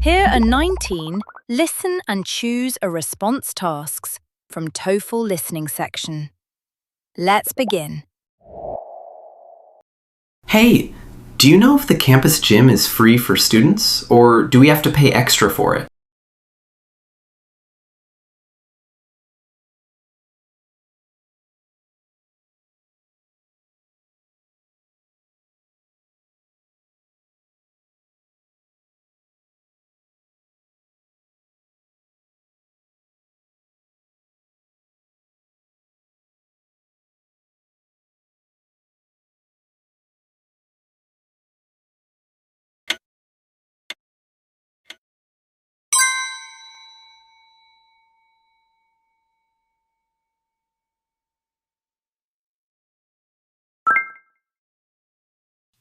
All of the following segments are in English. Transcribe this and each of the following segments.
Here are 19 listen and choose a response tasks from TOEFL listening section. Let's begin. Hey, do you know if the campus gym is free for students, or do we have to pay extra for it?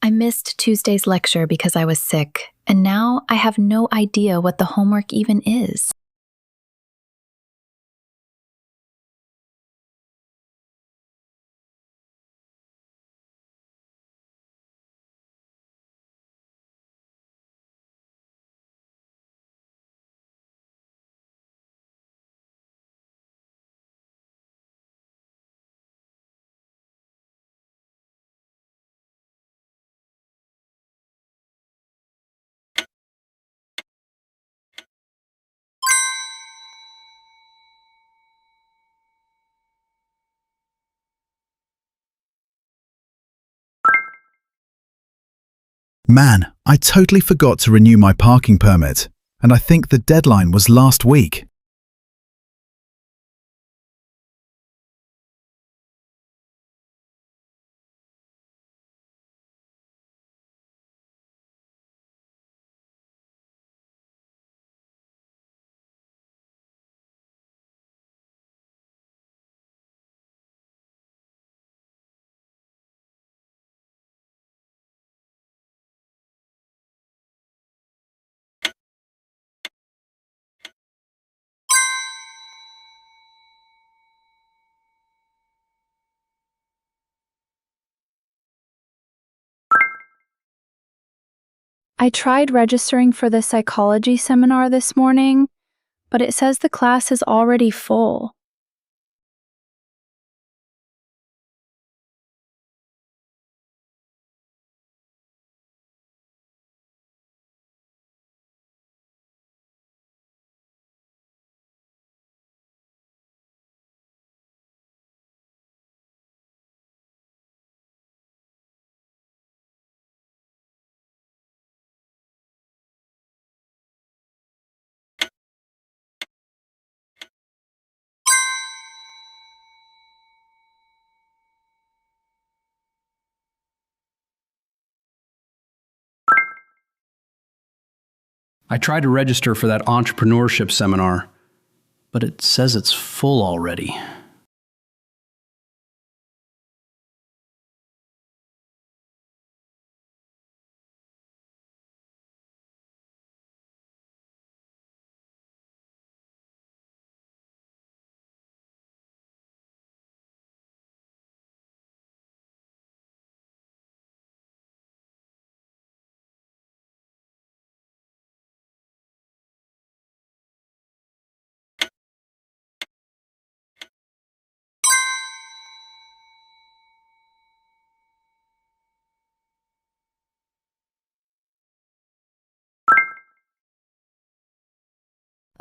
I missed Tuesday's lecture because I was sick, and now I have no idea what the homework even is. Man, I totally forgot to renew my parking permit, and I think the deadline was last week. I tried registering for the psychology seminar this morning, but it says the class is already full. I tried to register for that entrepreneurship seminar, but it says it's full already.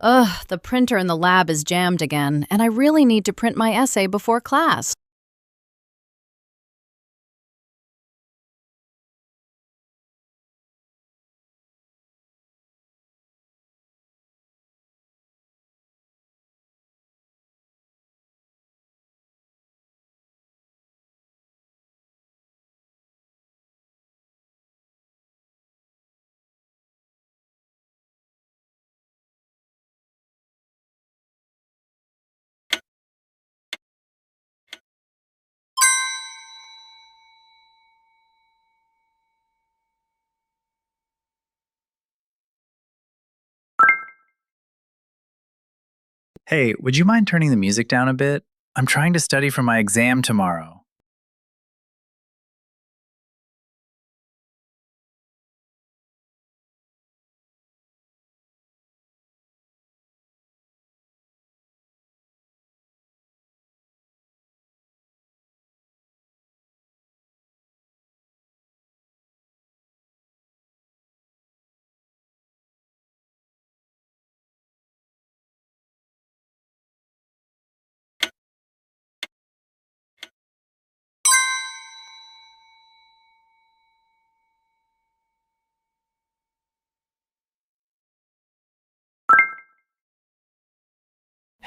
Ugh, the printer in the lab is jammed again, and I really need to print my essay before class. Hey, would you mind turning the music down a bit? I'm trying to study for my exam tomorrow.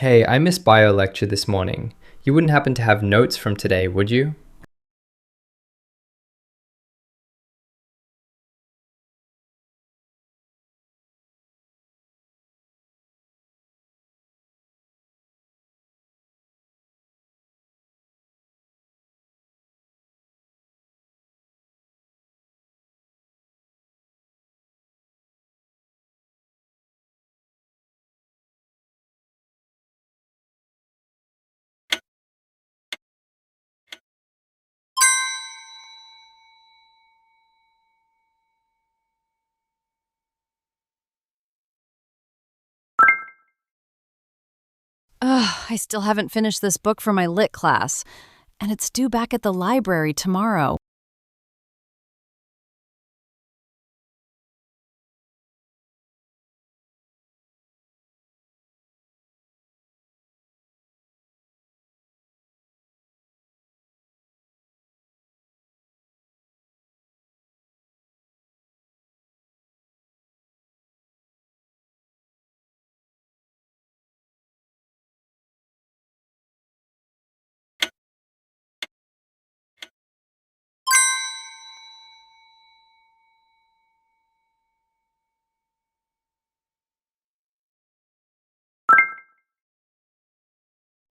Hey, I missed bio lecture this morning. You wouldn't happen to have notes from today, would you? Ugh, I still haven't finished this book for my lit class, and it's due back at the library tomorrow.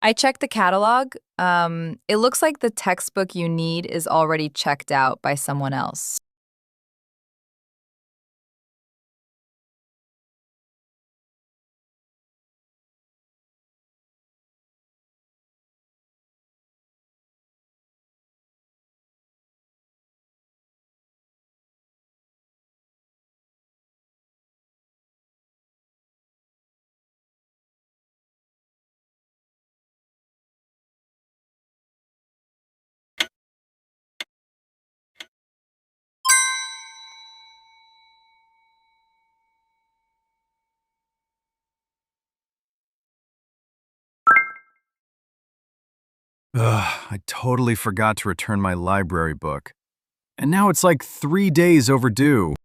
I checked the catalog. It looks like the textbook you need is already checked out by someone else. Ugh, I totally forgot to return my library book. And now it's like 3 days overdue.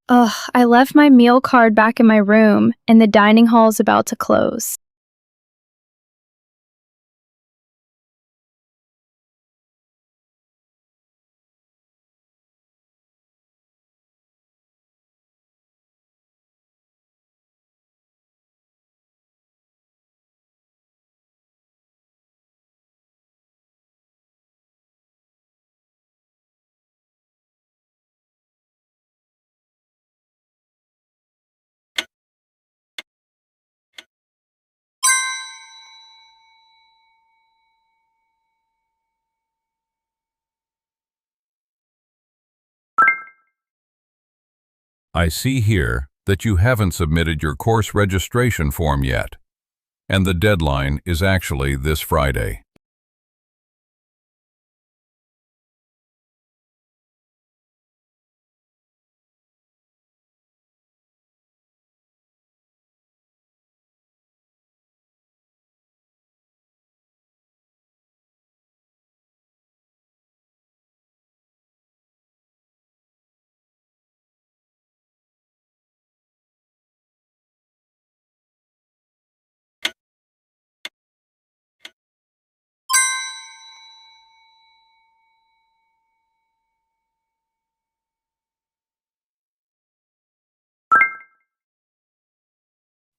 Ugh, I left my meal card back in my room, and the dining hall is about to close. I see here that you haven't submitted your course registration form yet, and the deadline is actually this Friday.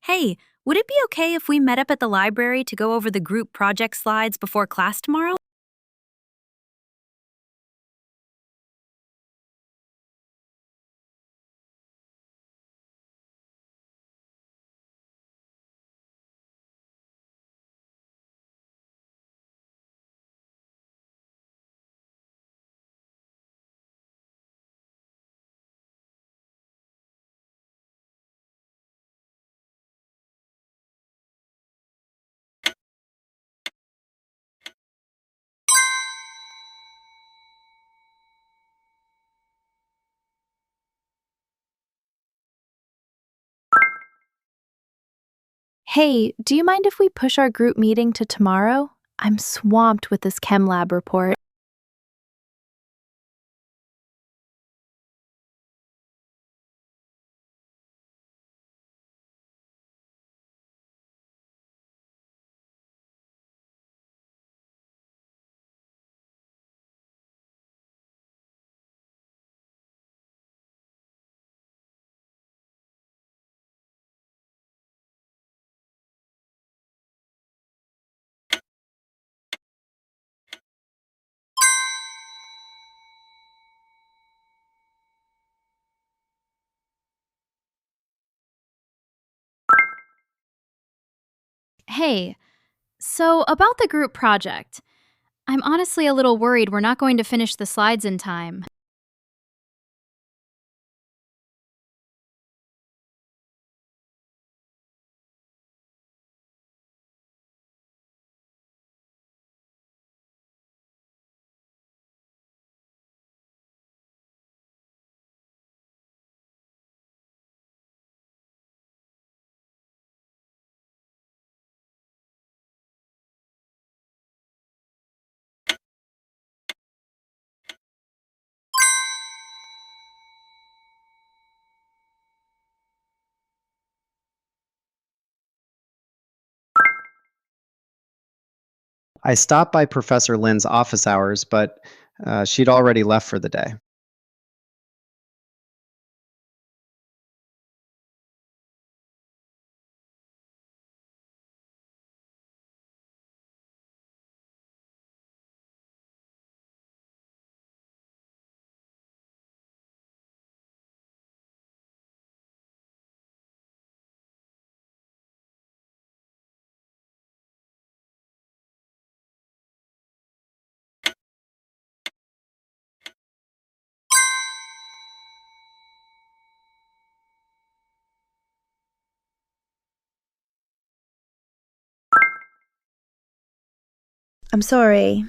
Hey, would it be okay if we met up at the library to go over the group project slides before class tomorrow? Hey, do you mind if we push our group meeting to tomorrow? I'm swamped with this chem lab report. Hey, so about the group project. I'm honestly a little worried we're not going to finish the slides in time. I stopped by Professor Lynn's office hours, but she'd already left for the day. I'm sorry,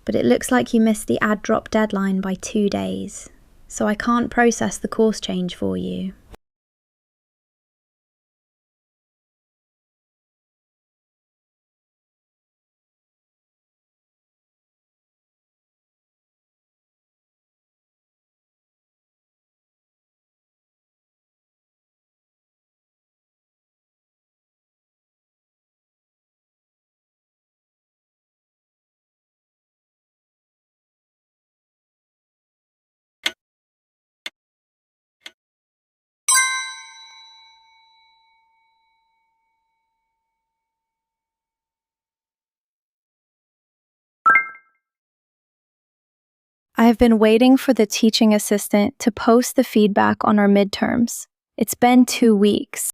but it looks like you missed the add drop deadline by 2 days, so I can't process the course change for you. I have been waiting for the teaching assistant to post the feedback on our midterms. It's been 2 weeks.